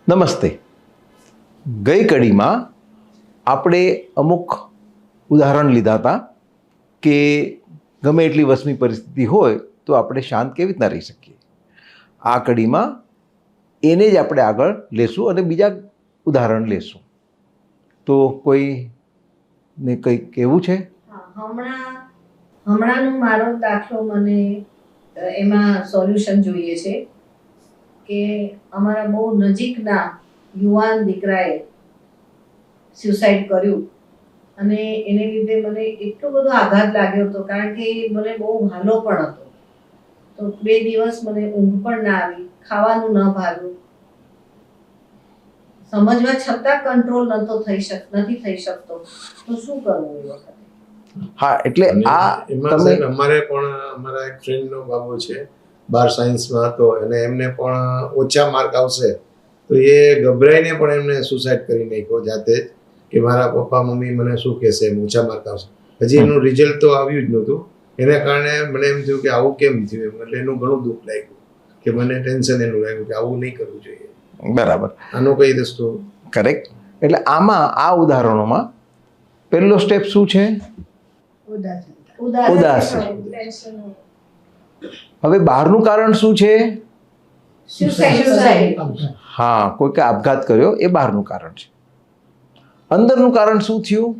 નમસ્તે. ગઈ કડીમાં આપણે અમુક ઉદાહરણ લીધા હતા કે ગમે એટલી વસમી પરિસ્થિતિ હોય તો આપણે શાંત કેવી રીતના રહી શકીએ. આ કડીમાં એને જ આપણે આગળ લેશું અને બીજા ઉદાહરણ લેશું. તો કોઈને કંઈક કહેવું છે? હમણાંનો મારો દાખલો મને એમાં સોલ્યુશન જોઈએ છે કે અમારા બહુ નજીકના યુવાન દીકરાએ સ્યુસાઇડ કર્યું અને એને લીધે મને એટલો બધો આઘાત લાગ્યો હતો, કારણ કે મને બહુ ભાલો પણ હતો. તો 2 દિવસ મને ઊંઘ પણ ના આવી, ખાવાનું ન ભાવ્યું, સમજવા છતાં કંટ્રોલ નથી થઈ શકતો. તો શું કરવું એ વખતે? હા, એટલે આ તમે અમારે પણ અમારા એક ફ્રેન્ડનો બાબો છે, 12 સાયન્સમાં હતો અને એમને પણ ઓછા માર્ક આવશે તો એ ગભરાઈને પણ એમને સુસાઇડ કરી નાખ્યો જાતે જ, કે મારા પપ્પા મમ્મી મને શું કહેશે, ઓછા માર્ક આવશે. હજી એનું રિઝલ્ટ તો આવ્યું જ નહોતું. એના કારણે મને એમ થયું કે આવું કેમ થયું એમ, એટલે એનું ઘણું દુઃખ લાગ્યું કે મને ટેન્શન એનું લાગ્યું કે આવું નહીં કરવું જોઈએ. બરાબર, આનો કઈ રસ્તો? કરેક્ટ. એટલે આમાં આ ઉદાહરણોમાં પહેલો સ્ટેપ શું છે? ઉદાસ. હવે બહારનું કારણ શું છે? હા, કોઈકે આપઘાત કર્યો એ બહારનું કારણ છે. અંદરનું કારણ શું થયું?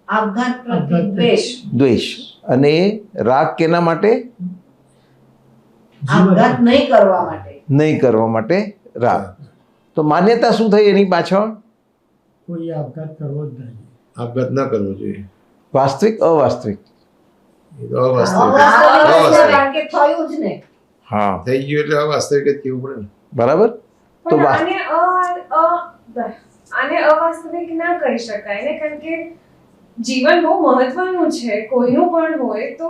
આપઘાત પ્રત્યે દ્વેષ. અને રાગ કેના માટે? આપઘાત નહીં કરવા માટે રાગ. તો માન્યતા શું થઈ એની પાછળ? કોઈ આપઘાત કરવો જ નહીં, આપઘાત ન કરવો જોઈએ. વાસ્તવિક અવાસ્તવિક? એ તો અવાસ્તવિક. કારણ કે થયું જ ને. હા, થઈ ગયું એટલે અવાસ્તવિક જ કહેવું પડે ને. બરાબર. તો આને અવાસ્તવિક ના કહી શકાય ને, કારણ કે જીવન બહુ મહત્વનું છે, કોઈનું પણ હોય તો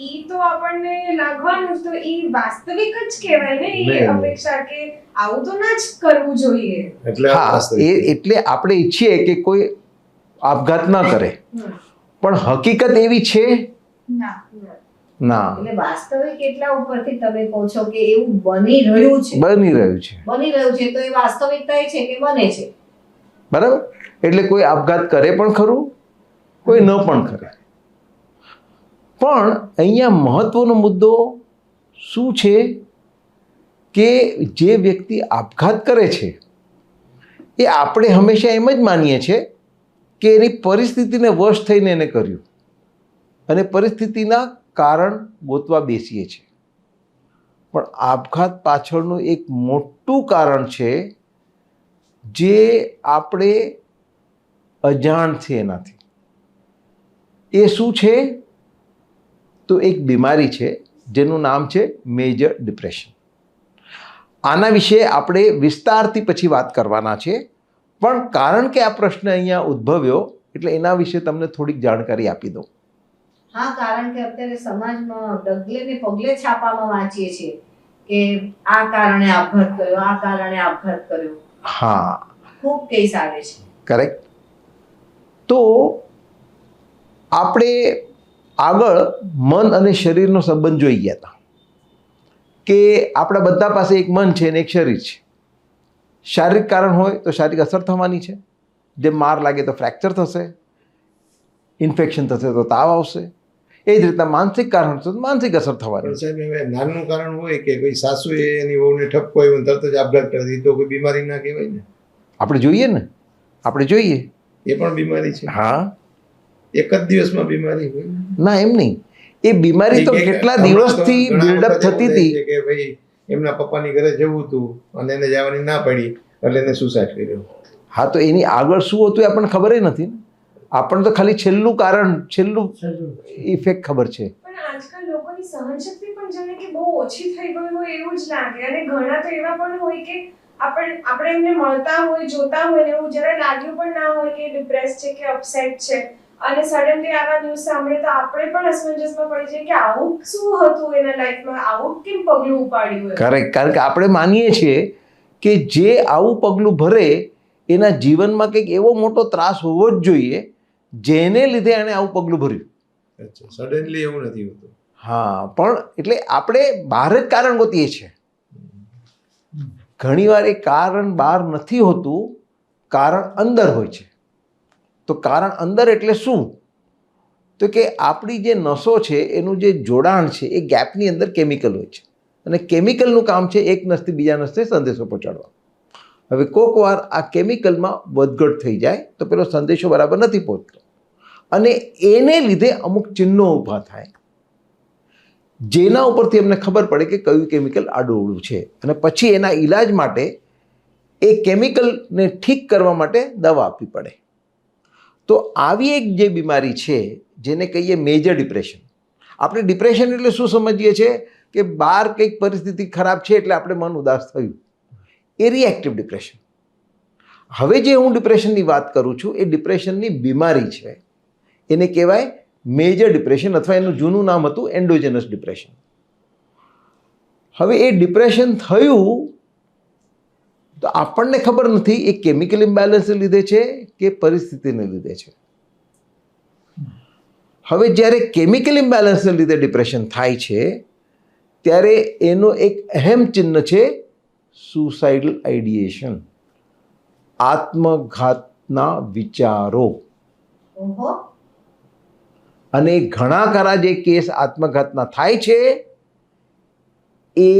ઈ તો આપણને લાગવાનું જ, તો ઈ વાસ્તવિક જ કહેવાય ને. ઈ અપેક્ષા કે આવું તો ના જ કરવું જોઈએ. એટલે હા, એટલે આપણે ઈચ્છીએ કે કોઈ આપઘાત ન કરે, પણ હકીકત એવી છે ના. એટલે વાસ્તવિક એટલા ઉપરથી તમે કહો છો કે એવું બની રહ્યું છે તો એ વાસ્તવિકતા એ છે કે બને છે. બરાબર. એટલે કોઈ આપઘાત કરે પણ ખરું, કોઈ ન પણ કરે. પણ અહીંયા મહત્વનો મુદ્દો શું છે કે જે વ્યક્તિ આપઘાત કરે છે એ આપણે હંમેશા એમ જ માનીએ છીએ કે એની પરિસ્થિતિને વશ થઈને એને કર્યું અને પરિસ્થિતિના કારણ ગોતવા બેસીએ છીએ. પણ આપઘાત પાછળનું એક મોટું કારણ છે જે આપણે અજાણ છે એનાથી. એ શું છે? તો એક બીમારી છે જેનું નામ છે મેજર ડિપ્રેશન. આના વિશે આપણે વિસ્તારથી પછી વાત કરવાના છે, પણ કારણ કે આ પ્રશ્ન અહીંયા ઉદ્ભવ્યો એટલે એના વિશે તમને થોડીક જાણકારી આપી દઉં. હા, કારણ કે અત્યારે સમાજમાં ડગલે ને પગલે છાપામાં વાંચીએ છીએ કે આ કારણે આપઘાત કર્યો. હા, ખૂબ કેસ આવે છે. કરેક્ટ. તો આપણે આગળ મન અને શરીરનો સંબંધ જોઈ ગયા હતા કે આપણા બધા પાસે એક મન છે અને એક શરીર છે. શારીરિક કારણ હોય તો શારીરિક અસર થવાની છે, જેમ માર લાગે તો ફ્રેક્ચર થશે, ઇન્ફેક્શન થશે તો તાવ આવશે. એ જ રીતના માનસિક કારણ હશે તો માનસિક અસર થવાની. પણ સાહેબ, હવે નાનું કારણ હોય કે કોઈ સાસુએ એની વહુને ઠપકો આવ્યો તરત જ આપઘાત કરી દીધો, તો કોઈ બીમારી ના કહેવાય ને? આપણે જોઈએ. એ પણ બીમારી છે. હા, એક જ દિવસમાં બીમારી હોય ના એમ નહીં. એ બીમારી તો કેટલા દિવસથી બિલ્ડઅપ થતી હતી કે ભાઈ એમના પપ્પાની ઘરે જવું હતું અને એને જવાની ના પડી એટલે એને સુસાઇડ કર્યો. હા, તો એની આગળ શું હતું એ આપણને ખબર નથી ને. આપણને તો ખાલી છેલ્લું ઇફેક્ટ ખબર છે. પણ આજકાલ લોકોની સહનશક્તિ પણ જાણે કે બહુ ઓછી થઈ ગઈ હોય એવું જ લાગે. અને ઘણા તો એવા પણ હોય કે આપણે એમને મળતા હોય, જોતા હોય ને એવું જરાય લાગ્યું પણ ના હોય કે ડિપ્રેસ છે કે અપસેટ છે, અને સડનલી આવા ન્યૂઝ સાંભળે તો આપણે પણ અસમંજસમાં પડી જઈએ કે આવું શું હતું એના લાઈફમાં, આવું કેમ પગલું ઉપાડ્યું. કરેક્ટ. કારણ કે આપણે માનીએ છીએ કે જે આવું પગલું ભરે એના જીવનમાં કંઈક એવો મોટો ત્રાસ હોવો જ જોઈએ જેને લીધે એણે આવું પગલું ભર્યું. સડનલી એવું નથી હોતું. હા, પણ એટલે આપણે બહાર જ કારણ ગોતીએ છીએ. ઘણીવાર એ કારણ બહાર નથી હોતું, કારણ અંદર હોય છે. તો કારણ અંદર એટલે શું? તો કે આપણી જે નસો છે એનું જે જોડાણ છે એ ગેપની અંદર કેમિકલ હોય છે, અને કેમિકલનું કામ છે એક નસથી બીજા નસને સંદેશો પહોંચાડવા. હવે કોક વાર આ કેમિકલમાં વધઘટ થઈ જાય તો પેલો સંદેશો બરાબર નથી પહોંચતો, અને એને લીધે અમુક ચિહ્નો ઊભા થાય, જેના ઉપરથી અમને ખબર પડે કે કયું કેમિકલ આડું છે, અને પછી એના ઈલાજ માટે એ કેમિકલને ઠીક કરવા માટે દવા આપવી પડે. તો આવી એક જે બીમારી છે જેને કહીએ મેજર ડિપ્રેશન. આપણે ડિપ્રેશન એટલે શું સમજીએ છીએ કે બહાર કંઈક પરિસ્થિતિ ખરાબ છે એટલે આપણે મન ઉદાસ થયું, એ રિએક્ટિવ ડિપ્રેશન. હવે જે હું ડિપ્રેશનની વાત કરું છું એ ડિપ્રેશનની બીમારી છે, એને કહેવાય મેજર ડિપ્રેશન, અથવા એનું જૂનું નામ હતું એન્ડોજેનસ ડિપ્રેશન. હવે એ ડિપ્રેશન થયું તો આપણને ખબર નથી એ કેમિકલ ઇમ્બેલેન્સને લીધે છે કે પરિસ્થિતિને લીધે છે. હવે જ્યારે કેમિકલ ઇમ્બેલેન્સને લીધે ડિપ્રેશન થાય છે ત્યારે એનો એક અહેમ ચિહ્ન છે સુસાઇડલ આઇડિએશન, આત્મઘાતના વિચારો. ઓહો, અને ઘણા ખરા જે કેસ આત્મઘાતના થાય છે એ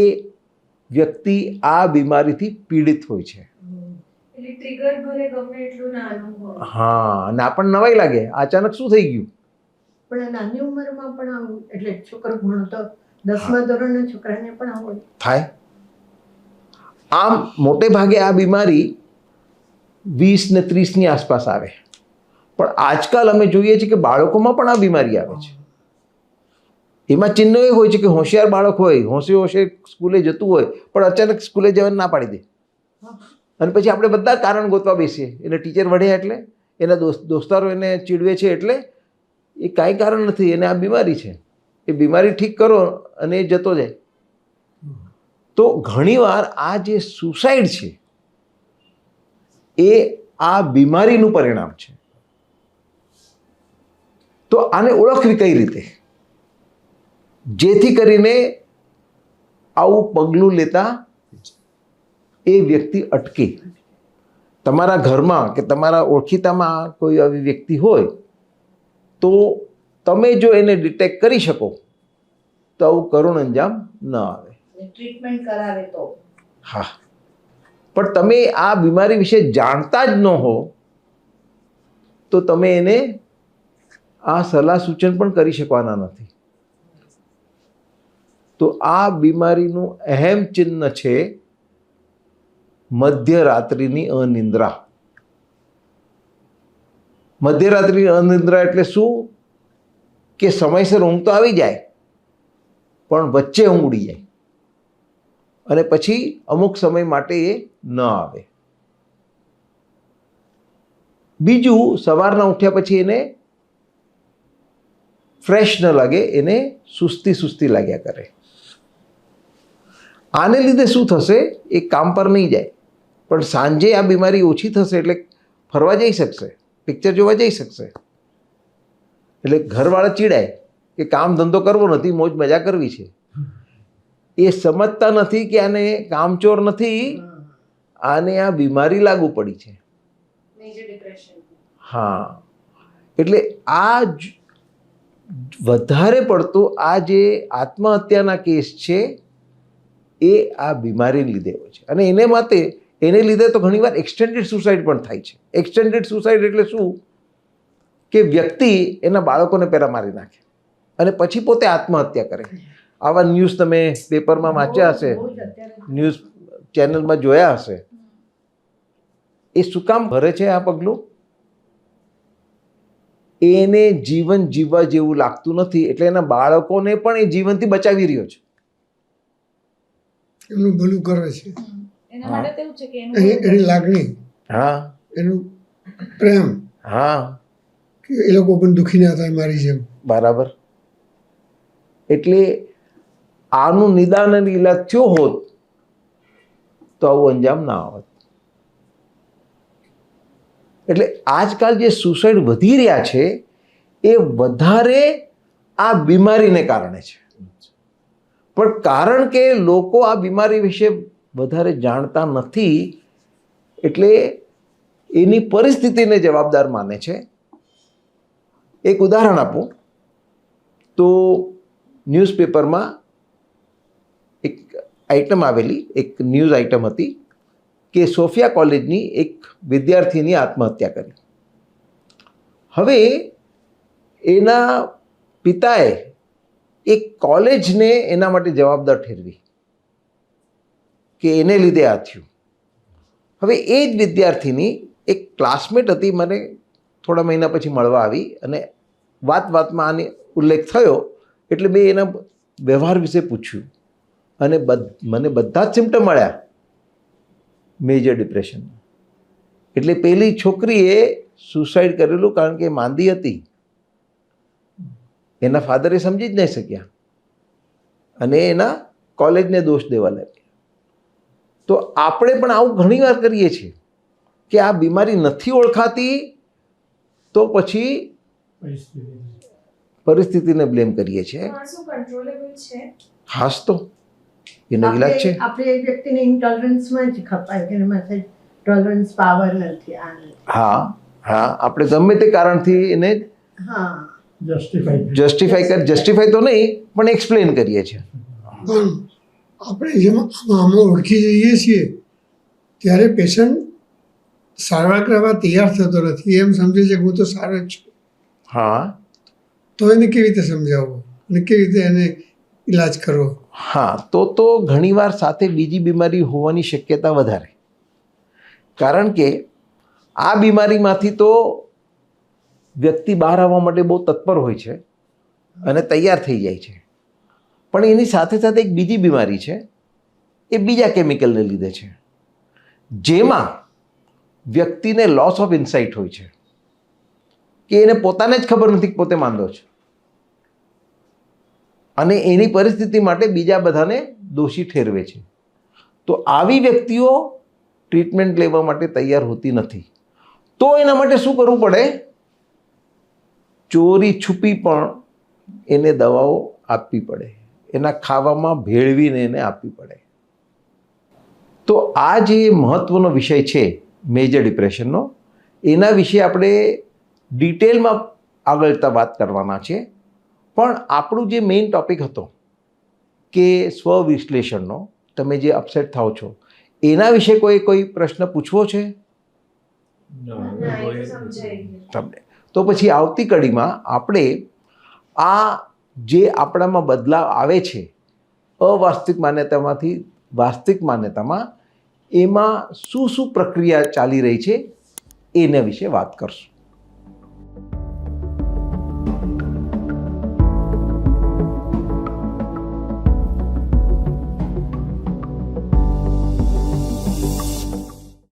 વ્યક્તિ આ બીમારીથી પીડિત હોય છે. એટલે ટ્રિગર ભલે ગમે એટલું નાનું હોય. હા, અને આપણને નવાઈ લાગે અચાનક શું થઈ ગયું. પણ નાની ઉંમરમાં પણ આવું, એટલે છોકરો ભણતો 10મા ધોરણના છોકરાને પણ આવું થાય. આમ મોટે ભાગે આ બીમારી 20 ને 30ની આસપાસ આવે, પણ આજકાલ અમે જોઈએ છીએ કે બાળકોમાં પણ આ બીમારી આવે છે. એમાં ચિહ્નો એ હોય છે કે હોશિયાર બાળક હોય, હોશે સ્કૂલે જતું હોય, પણ અચાનક સ્કૂલે જવાનું ના પાડી દે, અને પછી આપણે બધા કારણ ગોતવા બેસીએ. એને ટીચર વઢે એટલે, એના દોસ્તારો એને ચીડવે છે એટલે, એ કાંઈ કારણ નથી, એને આ બીમારી છે. એ બીમારી ઠીક કરો અને એ જતો જાય. તો ઘણીવાર આ જે સુસાઇડ છે એ આ બીમારીનું પરિણામ છે. તો આને ઓળખવી કઈ રીતે, જેથી કરીને આવું પગલું લેતા એ વ્યક્તિ અટકે. તમારા ઘરમાં કે તમારા ઓળખીતામાં કોઈ આવી વ્યક્તિ હોય તો તમે જો એને ડિટેક્ટ કરી શકો તો આવું કરુણ અંજામ ન આવે. ટ્રીટમેન્ટ કરાવે તો. હા, પણ તમે આ બીમારી વિશે જાણતા જ ન હો તો તમે એને આ સલાહ સૂચન પણ કરી શકવાના નથી. તો આ બીમારીનું અહેમ ચિહ્ન છે મધ્યરાત્રિની અનિદ્રા. મધ્યરાત્રિની અનિદ્રા એટલે શું કે સમયસર ઊંઘ તો આવી જાય પણ વચ્ચે ઊંઘ ઉડી જાય, અને પછી અમુક સમય માટે એ ન આવે. બીજું, સવારના ઉઠ્યા પછી એને ફ્રેશ ન લાગે, એને સુસ્તી લાગ્યા કરે. આને લીધે શું થશે, એ કામ પર નહીં જાય, પણ સાંજે આ બીમારી ઓછી થશે એટલે ફરવા જઈ શકશે, પિક્ચર જોવા જઈ શકશે. એટલે ઘરવાળા ચીડાય કે કામ ધંધો કરવો નથી, મોજ મજા કરવી છે. એ સમજતા નથી કે આને કામચોર નથી, આને આ બીમારી લાગુ પડી છે. Major depression. હા, એટલે આ વધારે પડતો આ જે આત્મહત્યાના કેસ છે એ આ બીમારીને લીધે હોય છે. અને એને લીધે તો ઘણીવાર એક્સટેન્ડેડ સુસાઇડ પણ થાય છે. એક્સટેન્ડેડ સુસાઇડ એટલે શું કે વ્યક્તિ એના બાળકોને પહેલાં મારી નાખે અને પછી પોતે આત્મહત્યા કરે. આવા ન્યૂઝ તમે પેપરમાં વાંચ્યા હશે, ન્યૂઝ ચેનલમાં જોયા હશે. એ શું કામ ભરે છે આ પગલું? એને જીવન જીવવા જેવું લાગતું નથી, એટલે એના બાળકોને પણ એ જીવનથી બચાવી રહ્યો છે. એમનું ભલું કરે છે, એના માટે તેવું છે કે એની લાગણી, હા, એનું પ્રેમ, હા, કે એ લોકો પણ દુઃખી ના થાય મારી જેમ. બરાબર. એટલે આનું નિદાન અને ઈલાજ થયો હોત તો આવું અંજામ ના આવત. એટલે આજકાલ જે સુસાઇડ વધી રહ્યા છે એ વધારે આ બીમારીને કારણે છે. પણ કારણ કે લોકો આ બીમારી વિશે વધારે જાણતા નથી એટલે એની પરિસ્થિતિને જવાબદાર માને છે. એક ઉદાહરણ આપું તો ન્યૂઝપેપરમાં એક આઇટમ આવેલી, એક ન્યૂઝ આઇટમ હતી કે સોફિયા કોલેજની એક વિદ્યાર્થીની આત્મહત્યા કરી. હવે એના પિતાએ એક કોલેજને એના માટે જવાબદાર ઠેરવી કે એને લીધે આ થયું. હવે એ જ વિદ્યાર્થીની એક ક્લાસમેટ હતી, મને થોડા મહિના પછી મળવા આવી અને વાતમાં આની ઉલ્લેખ થયો એટલે મેં એના વ્યવહાર વિશે પૂછ્યું અને મને બધા જ સિમ્ટમ મળ્યા મેજર ડિપ્રેશન. એટલે પેલી છોકરીએ સુસાઇડ કરેલું કારણ કે માંદી હતી. એના ફાધરે સમજી જ નહીં શક્યા અને એના કોલેજને દોષ દેવા લાગ્યા. તો આપણે પણ આવું ઘણીવાર કરીએ છીએ કે આ બીમારી નથી ઓળખાતી તો પછી પરિસ્થિતિને બ્લેમ કરીએ છીએ. આ શું કંટ્રોલેબલ છે? હાસ તો એનો ઇલાજ છે. આપણે એ વ્યક્તિને ઇન્ટોલરન્સમાં જ ખપાય કે એમાં ટોલરન્સ પાવર નથી, આ નથી. હા હા, આપણે ગમે તે કારણથી એને હા, જસ્ટિફાઈ તો નહીં પણ એક્સપ્લેન કરીએ છીએ. પણ આપણે જેમાં આમાં ઓળખી જઈએ છીએ ત્યારે પેશન્ટ સારવાર કરવા તૈયાર થતો નથી. એમ સમજે છે કે હું તો સારો જ છું. હા તો એને કેવી રીતે સમજાવવું અને કેવી રીતે એને ઈલાજ કરવો? હા, તો ઘણીવાર સાથે બીજી બીમારી હોવાની શક્યતા વધારે, કારણ કે આ બીમારીમાંથી તો વ્યક્તિ બહાર આવવા માટે બહુ તત્પર હોય છે અને તૈયાર થઈ જાય છે, પણ એની સાથે સાથે એક બીજી બીમારી છે, એ બીજા કેમિકલને લીધે છે, જેમાં વ્યક્તિને લોસ ઓફ ઇન્સાઇટ હોય છે કે એને પોતાને જ ખબર નથી કે પોતે માંદો છે અને એની પરિસ્થિતિ માટે બીજા બધાને દોષી ઠેરવે છે. તો આવી વ્યક્તિઓ ટ્રીટમેન્ટ લેવા માટે તૈયાર હોતી નથી. તો એના માટે શું કરવું પડે? ચોરી છુપી પણ એને દવાઓ આપવી પડે, એના ખાવામાં ભેળવીને એને આપવી પડે. તો આ જે મહત્ત્વનો વિષય છે મેજર ડિપ્રેશનનો, એના વિશે આપણે ડિટેલમાં આગળ વાત કરવાના છે. પણ આપણું જે મેઇન ટૉપિક હતો કે સ્વવિશ્લેષણનો, તમે જે અપસેટ થાઓ છો એના વિશે કોઈ પ્રશ્ન પૂછવો છે તમને? તો પછી આવતી કડીમાં આપણે આ જે આપણામાં બદલાવ આવે છે અવાસ્તવિક માન્યતામાંથી વાસ્તવિક માન્યતામાં, એમાં શું પ્રક્રિયા ચાલી રહી છે એના વિશે વાત કરશું.